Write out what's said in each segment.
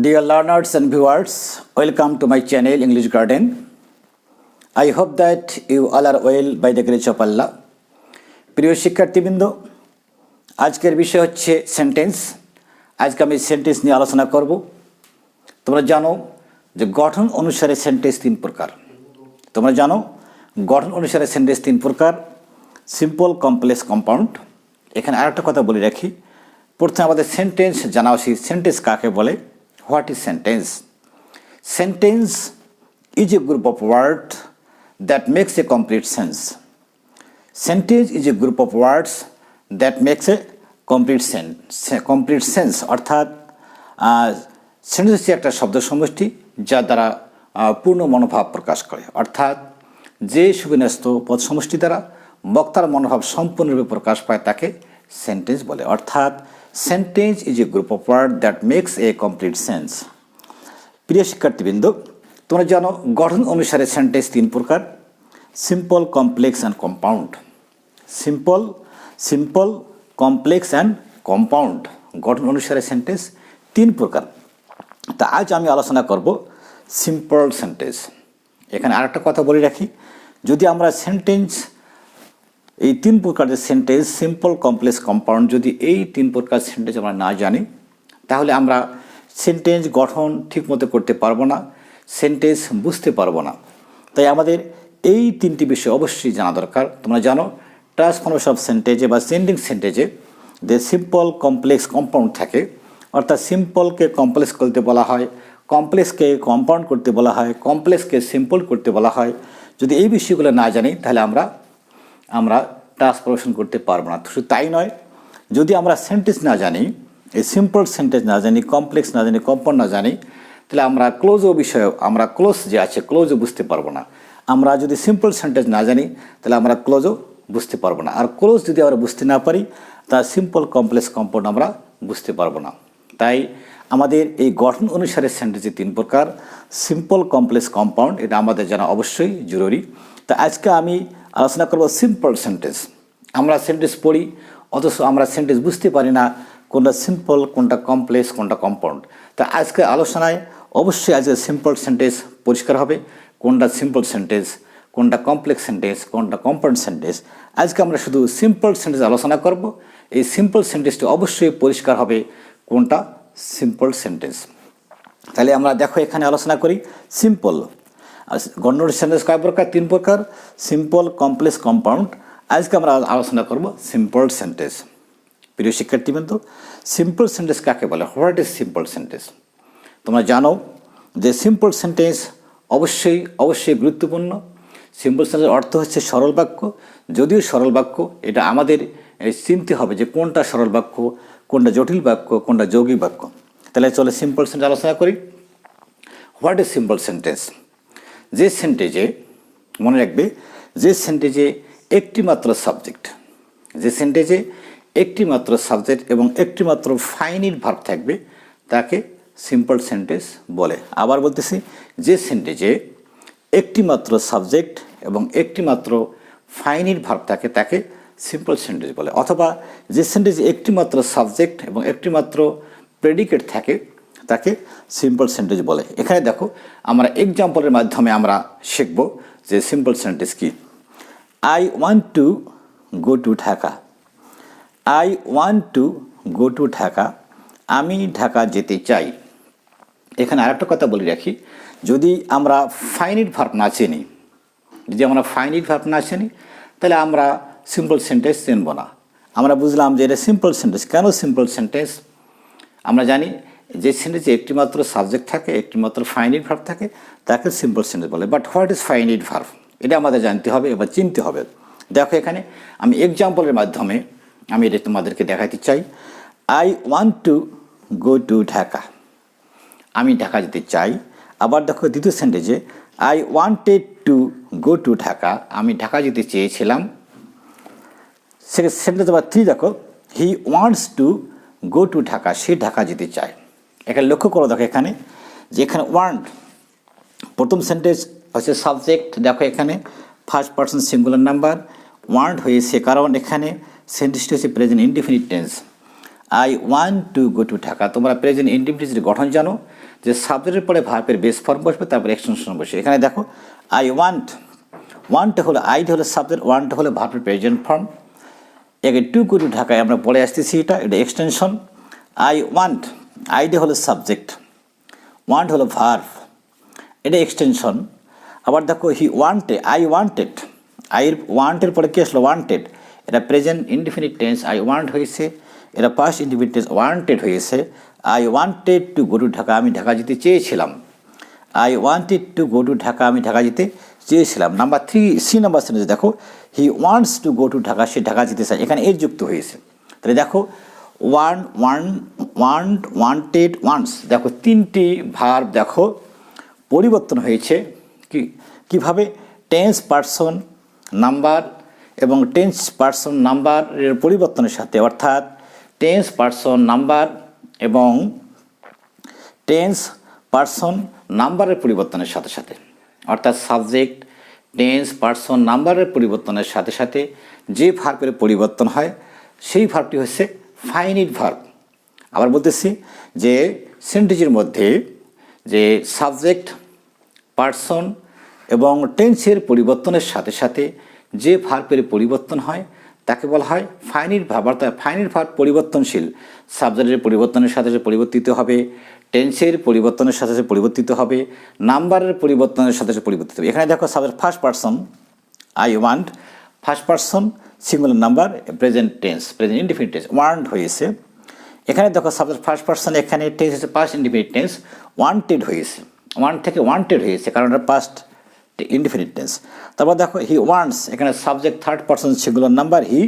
Dear learners and viewers, welcome to my channel English Garden. I hope that you all are well by the grace of Allah. প্রিয় শিক্ষার্থীবৃন্দ, আজকের বিষয় হচ্ছে sentence. আজকে আমি sentence নিয়ে আলোচনা করব। তোমরা জানো যে গঠন অনুসারে সেন্টেন্স তিন প্রকার। তোমরা জানো গঠন অনুসারে সেন্টেন্স তিন প্রকার: সিম্পল, কমপ্লেক্স, কম্পাউন্ড। এখানে আরেকটা কথা বলে রাখি, প্রথমে আমাদের সেন্টেন্স জানা উচিত। সেন্টেন্স কাকে বলে? What is sentence? Sentence is a group of words that makes a complete sense. Sentence is a group of words that makes a complete sense. অর্থাৎ সেন্টেন্স হচ্ছে একটা শব্দ সমষ্টি যা দ্বারা পূর্ণ মনোভাব প্রকাশ করে। অর্থাৎ যে সুবিন্যস্ত পদ সমষ্টি দ্বারা বক্তার মনোভাব সম্পূর্ণরূপে প্রকাশ পায় তাকে সেন্টেন্স বলে। অর্থাৎ sentence is a group of word that makes a complete sense. প্রিয় শিক্ষার্থীবৃন্দ, তোমরা জানো গঠন অনুসারে সেন্টেন্স তিন প্রকার: simple, complex and compound. Simple, complex and compound গঠন অনুসারে সেন্টেন্স তিন প্রকার। তা আজ আমি আলোচনা করব সিম্পল সেন্টেন্স। এখানে আরেকটা কথা বলে রাখি, যদি আমরা সেন্টেন্স এই তিন প্রকারের সেন্টেন্স সিম্পল, কমপ্লেক্স, কম্পাউন্ড যদি এই তিন প্রকার সেন্টেন্স আমরা না জানি তাহলে আমরা সেন্টেন্স গঠন ঠিকমতো করতে পারবো না, সেন্টেন্স বুঝতে পারবো না। তাই আমাদের এই তিনটি বিষয় অবশ্যই জানা দরকার। তোমরা জানো ট্রান্সফরমেশন অফ সেন্টেন্সে বা চেঞ্জিং সেন্টেন্সে যে সিম্পল, কমপ্লেক্স, কম্পাউন্ড থাকে। অর্থাৎ সিম্পলকে কমপ্লেক্স করতে বলা হয়, কমপ্লেক্সকে কম্পাউন্ড করতে বলা হয়, কমপ্লেক্সকে সিম্পল করতে বলা হয়। যদি এই বিষয়গুলো না জানি তাহলে আমরা ট্রান্সফরমেশন করতে পারবো না। শুধু তাই নয়, যদি আমরা সেন্টেন্স না জানি, এই সিম্পল সেন্টেন্স না জানি, কমপ্লেক্স না জানি, কম্পাউন্ড না জানি, তাহলে আমরা ক্লোজও বিষয়ে ক্লোজ যে আছে ক্লোজও বুঝতে পারবো না। আমরা যদি সিম্পল সেন্টেন্স না জানি তাহলে আমরা ক্লোজও বুঝতে পারবো না। আর ক্লোজ যদি আমরা বুঝতে না পারি তা সিম্পল, কমপ্লেক্স, কম্পাউন্ড আমরা বুঝতে পারবো না। তাই আমাদের এই গঠন অনুসারে সেন্টেন্সের তিন প্রকার: সিম্পল, কমপ্লেক্স, কম্পাউন্ড। এটা আমাদের জানা অবশ্যই জরুরি। তা আজকে আমি আলোচনা করব সিম্পল সেন্টেন্স। আমরা সেন্টেন্স পড়ি অথচ আমরা সেন্টেন্স বুঝতে পারি না কোনটা সিম্পল, কোনটা কমপ্লেক্স, কোনটা কম্পাউন্ড। তা আজকে আলোচনায় অবশ্যই আজকে সিম্পল সেন্টেন্স পরিষ্কার হবে, কোনটা সিম্পল সেন্টেন্স, কোনটা কমপ্লেক্স সেন্টেন্স, কোনটা কম্পাউন্ড সেন্টেন্স। আজকে আমরা শুধু সিম্পল সেন্টেন্স আলোচনা করব। এই সিম্পল সেন্টেন্সটি অবশ্যই পরিষ্কার হবে কোনটা সিম্পল সেন্টেন্স। তাহলে আমরা দেখো এখানে আলোচনা করি সিম্পল। গঠন সেন্টেন্স কয় প্রকার? তিন প্রকার: সিম্পল, কমপ্লেক্স, কম্পাউন্ড। আজকে আমরা আলোচনা করব সিম্পল সেন্টেন্স। প্রিয় শিক্ষার্থীবৃন্দ, সিম্পল সেন্টেন্স কাকে বলে? What is simple sentence? তোমরা জানো যে সিম্পল সেন্টেন্স অবশ্যই গুরুত্বপূর্ণ। সিম্পল সেন্টেন্সের অর্থ হচ্ছে সরল বাক্য। যদিও সরল বাক্য, এটা আমাদের চিনতে হবে যে কোনটা সরল বাক্য, কোনটা জটিল বাক্য, কোনটা যৌগিক বাক্য। তাহলে চলে সিম্পল সেন্টেন্স আলোচনা করি। What is simple sentence? যে সেন্টেন্সে, মনে রাখবে, যে সেন্টেন্সে একটিমাত্র সাবজেক্ট, যে সেন্টেন্সে একটিমাত্র সাবজেক্ট এবং একটিমাত্র ফাইনিট ভার্ব থাকবে তাকে সিম্পল সেন্টেন্স বলে। আবার বলতেছি, যে সেন্টেন্সে একটিমাত্র সাবজেক্ট এবং একটিমাত্র ফাইনিট ভার্ব থাকে তাকে সিম্পল সেন্টেন্স বলে। অথবা যে সেন্টেন্সে একটিমাত্র সাবজেক্ট এবং একটিমাত্র প্রেডিকেট থাকে তাকে সিম্পল সেন্টেন্স বলে। এখানে দেখো আমরা এক্সাম্পলের মাধ্যমে আমরা শিখব যে সিম্পল সেন্টেন্স কি। I want to go to Dhaka. I want to go to Dhaka. আমি ঢাকা যেতে চাই। এখানে আরেকটা কথা বলে রাখি, যদি আমরা ফাইনিট ভার্ব না চিনি, তাহলে আমরা সিম্পল সেন্টেন্স চিনব না। আমরা বুঝলাম যে এটা সিম্পল সেন্টেন্স। কেন সিম্পল সেন্টেন্স? আমরা জানি যে সেন্টেন্সে একটিমাত্র সাবজেক্ট থাকে, একটিমাত্র ফাইনিট ভার্ব থাকে তাকে সিম্পল সেন্টেন্স বলে। But what is finite verb? এটা আমাদের জানতে হবে এবং চিনতে হবে। দেখো এখানে আমি এক্সাম্পলের মাধ্যমে আমি এটা তোমাদেরকে দেখাতে চাই। I want to go to Dhaka. আমি ঢাকা যেতে চাই। আবার দেখো দ্বিতীয় সেন্টেন্সে I wanted to go to Dhaka. আমি ঢাকা যেতে চেয়েছিলাম। সেন্টেন্স আবার 3 দেখো, he wants to go to Dhaka. সে ঢাকা যেতে চায়। এখানে লক্ষ্য করো, দেখো এখানে যে এখানে ওয়ান্ট, প্রথম সেন্টেন্স হচ্ছে সাবজেক্ট। দেখো এখানে first person singular number want হয়েছে, কারণ এখানে সেন্টেন্সটি হচ্ছে present indefinite tense. I want to go to Dhaka. তোমরা প্রেজেন্ট ইনডিফিনিটের গঠন জানো, যে সাবজেক্টের পরে ভার্বের বেস ফর্ম বসবে, তারপরে এক্সটেনশন বসবে। এখানে দেখো আই ওয়ান্ট, ওয়ান্টটা হলো আইটা হলো সাবজেক্ট, ওয়ান্টটা হলো ভার্বের প্রেজেন্ট ফর্ম। একে টু গো টু ঢাকায় আমরা পড়ে আসতেছি, এটা এক্সটেনশন। আই ওয়ান্ট, আইডি হলো সাবজেক্ট, ওয়ান্ট হলো ভার্ব, এটা এক্সটেনশন। আবার দেখো হি ওয়ান্টেড, আই ওয়ান্টেড, আইয়ের ওয়ান্টের পরে কী আসলো ওয়ান্টেড, এটা present indefinite tense, I want হয়েছে। এটা পাস্ট ইনডিফিনিট টেন্স, ওয়ান্টেড হয়েছে। I wanted to go to Dhaka, আমি ঢাকা যেতে চেয়েছিলাম। I wanted to go to Dhaka, আমি ঢাকা যেতে চেয়েছিলাম। নাম্বার 3, সি নাম্বার সেন্টেন্স দেখো, he wants to go to Dhaka, সে ঢাকা যেতে চায়, এখানে এর যুক্ত হয়েছে। তাহলে দেখো ওয়ান্টেড, ওয়ান্টস, দেখো তিনটি ভার্ব দেখো পরিবর্তন হয়েছে। কীভাবে? টেন্স, পার্সন, নাম্বার এবং টেন্স, পার্সন, নাম্বারের পরিবর্তনের সাথে, অর্থাৎ টেন্স, পার্সন, নাম্বার এবং টেন্স, পার্সন, নাম্বারের পরিবর্তনের সাথে সাথে, অর্থাৎ সাবজেক্ট, টেন্স, পার্সন, নাম্বারের পরিবর্তনের সাথে সাথে যে ভার্বের পরিবর্তন হয় সেই ভার্বটি হচ্ছে ফাইনিট ভার্ব। আবার বলতেছি যে সেন্টেন্সের মধ্যে যে সাবজেক্ট, পার্সন এবং টেন্সের পরিবর্তনের সাথে সাথে যে ভার্বের পরিবর্তন হয় তাকে বলা হয় ফাইনিট ভার্ব। অর্থাৎ ফাইনিট ভার্ব পরিবর্তনশীল, সাবজেক্টের পরিবর্তনের সাথে সাথে পরিবর্তিত হবে, টেন্সের পরিবর্তনের সাথে সাথে পরিবর্তিত হবে, নাম্বারের পরিবর্তনের সাথে সাথে পরিবর্তিত হবে। এখানে দেখো subject first person, I want, first person singular number, present tense, present indefinite tense, want হয়েছে। এখানে দেখো সাবজেক্ট ফার্স্ট পার্সন, এখানে টেন্স হচ্ছে পাস্ট ইনডিফিনিট টেন্স, ওয়ান্টেড হয়েছে, ওয়ান্ট থেকে ওয়ান্টেড হয়েছে কারণ এটা পাস্ট ইনডিফিনিট টেন্স। তারপর দেখো হি ওয়ান্টস, এখানে subject third person singular number he,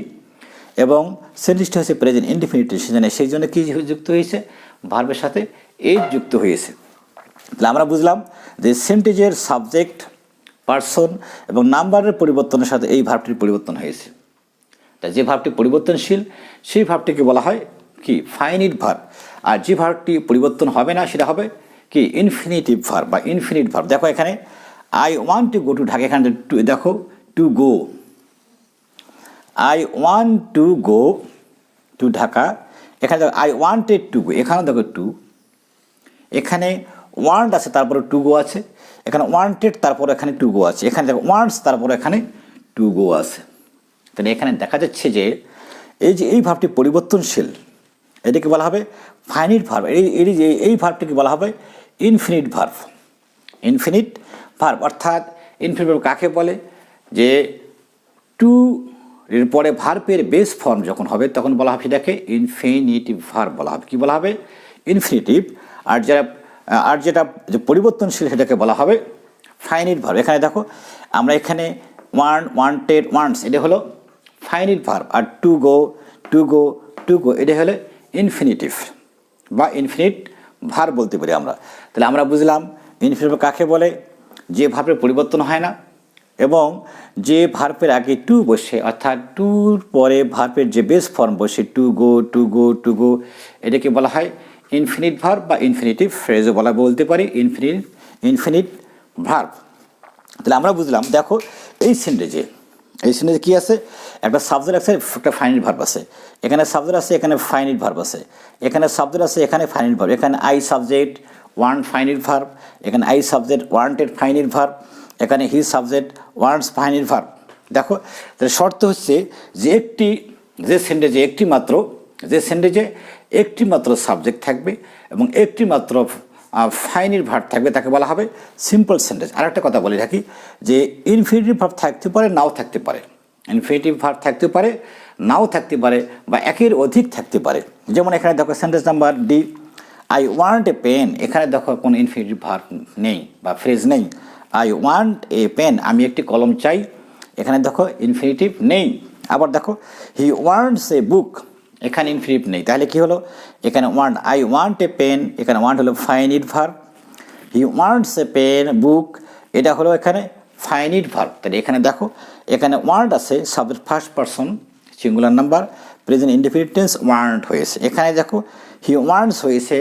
এবং সেন্টেন্সটি হচ্ছে প্রেজেন্ট ইনডিফিনিট টেন্স, সেই জন্য কি যুক্ত হয়েছে? ভার্বের সাথে এইড যুক্ত হয়েছে। তাহলে আমরা বুঝলাম যে সেন্টেন্সের সাবজেক্ট, পার্সন এবং নাম্বারের পরিবর্তনের সাথে এই ভার্বটির পরিবর্তন হয়েছে। তাই যে ভার্বটি পরিবর্তনশীল সেই ভার্বটিকে বলা হয় কি? Finite verb. আর যে ভার্বটি পরিবর্তন হবে না সেটা হবে কি? ইনফিনিটিভ ভার্ব বা ইনফিনিট ভার্ব। দেখো এখানে I want to go to Dhaka, এখানে দেখো to go, I want to go to Dhaka, এখানে দেখো আই ওয়ান্টেড টু গো, এখানেও দেখো টু, এখানে ওয়ান্ট আছে তারপরে টু গো আছে, এখানে ওয়ান্টেড তারপরে এখানে টু গো আছে, এখানে দেখো ওয়ান্টস তারপরে এখানে টু গো আছে। তাহলে এখানে দেখা যাচ্ছে যে এই ভার্বটি পরিবর্তনশীল, এটাকে বলা হবে ফাইনিট ভার্ব। এই ভার্বটিকে বলা হবে ইনফিনিট ভার্ব। ইনফিনিট ভার্ব অর্থাৎ ইনফিনিট ভার্ব কাকে বলে? যে টু এর পরে ভার্বের বেস ফর্ম যখন হবে তখন বলা হবে সেটাকে ইনফিনিটিভ ভার্ব বলা হবে। কি বলা হবে? ইনফিনিটিভ। আর যেটা পরিবর্তনশীল সেটাকে বলা হবে ফাইনিট ভার্ব। এখানে দেখো আমরা এখানে ওয়ান্টেড, ওয়ান্টস এটা হলো ফাইনিট ভার্ব, আর টু গো, এটা হলো ইনফিনিটিভ বা ইনফিনিট ভার্ব বলতে পারি আমরা। তাহলে আমরা বুঝলাম ইনফিনিটিভ কাকে বলে? যে ভার্বের পরিবর্তন হয় না এবং যে ভার্বের আগে টু বসে, অর্থাৎ টুর পরে ভার্বের যে বেস ফর্ম বসে টু গো, এটাকে বলা হয় ইনফিনিট ভার্ব বা ইনফিনিটিভ ফ্রেজও বলতে পারি ইনফিনিট ভার্ব। তাহলে আমরা বুঝলাম দেখো এই সেন্টেন্সে কী আছে? একটা সাবজেক্ট আছে, একটা ফাইনিট ভার্ব আছে, এখানে সাবজেক্ট আছে, এখানে ফাইনিট ভার্ব আছে, এখানে সাবজেক্ট আছে, এখানে ফাইনিট ভার্ব, এখানে I subject, want finite verb, এখানে I subject, wanted finite verb, এখানে he subject, wants finite verb. দেখো তাহলে শর্ত হচ্ছে যে সেন্টেন্সে একটি মাত্র সাবজেক্ট থাকবে এবং একটি মাত্র ফাইনিট ভার্ব থাকবে তাকে বলা হবে সিম্পল সেন্টেন্স। আর একটা কথা বলে রাখি যে ইনফিনিটিভ ভার্ব থাকতে পারে, নাও থাকতে পারে। ইনফিনিটিভ ভার্ব থাকতে পারে, নাও থাকতে পারে, বা একের অধিক থাকতে পারে। যেমন এখানে দেখো sentence number D, I want a pen, এখানে দেখো কোনো ইনফিনিটিভ ভার্ব নেই বা ফ্রেজ নেই। আই ওয়ান্ট এ পেন, আমি একটি কলম চাই, এখানে দেখো ইনফিনিটিভ নেই। আবার দেখো হি ওয়ান্টস এ বুক, এখানে ইনফিনিটিভ নেই, তাহলে কি হলো? এখানে want, I want a pen, এখানে ওয়ান্ট হলো finite verb, he wants a pen book, এটা হলো এখানে ফাইনিট ভার্ব। তাহলে এখানে দেখো এখানে ওয়ান্ট আছে, subject first person singular number, present indefinite tense want হয়েছে। এখানে দেখো হি ওয়ান্টস হয়েছে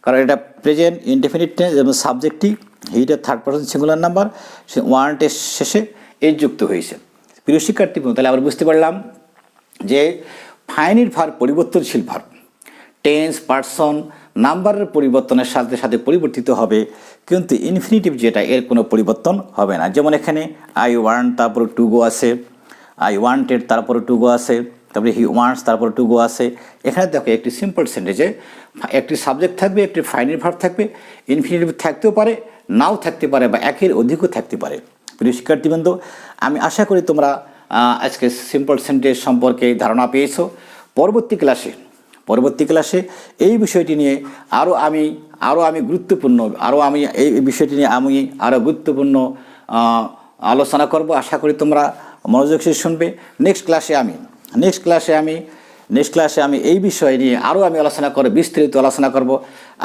কারণ এটা প্রেজেন্ট ইনডিফিনিট টেন্স এবং সাবজেক্টটি হিটা থার্ড পারসন সিঙ্গুলার নাম্বার, সে ওয়ান্টের শেষে এর যুক্ত হয়েছে। প্রিয় শিক্ষার্থী, তাহলে আমরা বুঝতে পারলাম যে ফাইনিট ভার্ব পরিবর্তনশীল ভার্ব, টেন্স, পার্সন নাম্বারের পরিবর্তনের সাথে সাথে পরিবর্তিত হবে, কিন্তু ইনফিনিটিভ যেটা এর কোনো পরিবর্তন হবে না। যেমন এখানে আই ওয়ান্ট তারপরে টু গো আছে, আই ওয়ান্টেড তারপরে টু গো আছে, তারপরে হি ওয়ান্টস তারপরে টু গো আছে। এখানে দেখো একটি সিম্পল সেন্টেন্সে একটি সাবজেক্ট থাকবে, একটি ফাইনাল ভার্ব থাকবে, ইনফিনিটিভ থাকতেও পারে, নাও থাকতে পারে, বা একের অধিকও থাকতে পারে। প্রিয় শিক্ষার্থীবৃন্দ, আমি আশা করি তোমরা আজকে সিম্পল সেন্টেন্স সম্পর্কে ধারণা পেয়েছো। পরবর্তী ক্লাসে এই বিষয়টি নিয়ে এই বিষয়টি নিয়ে আমি আরও গুরুত্বপূর্ণ আলোচনা করব। আশা করি তোমরা মনোযোগ দিয়ে শুনবে। নেক্সট ক্লাসে আমি এই বিষয় নিয়ে আমি বিস্তারিত আলোচনা করব।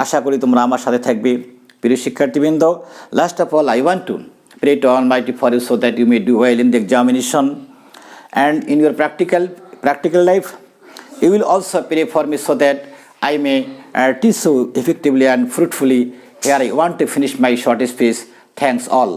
আশা করি তোমরা আমার সাথে থাকবে। প্রিয় শিক্ষার্থীবৃন্দ, last of all I want to pray to Almighty for you so that you may do well in the examination and in your practical life. You will also pray for me so that I may teach you effectively and fruitfully. Here I want to finish my short speech. Thanks all.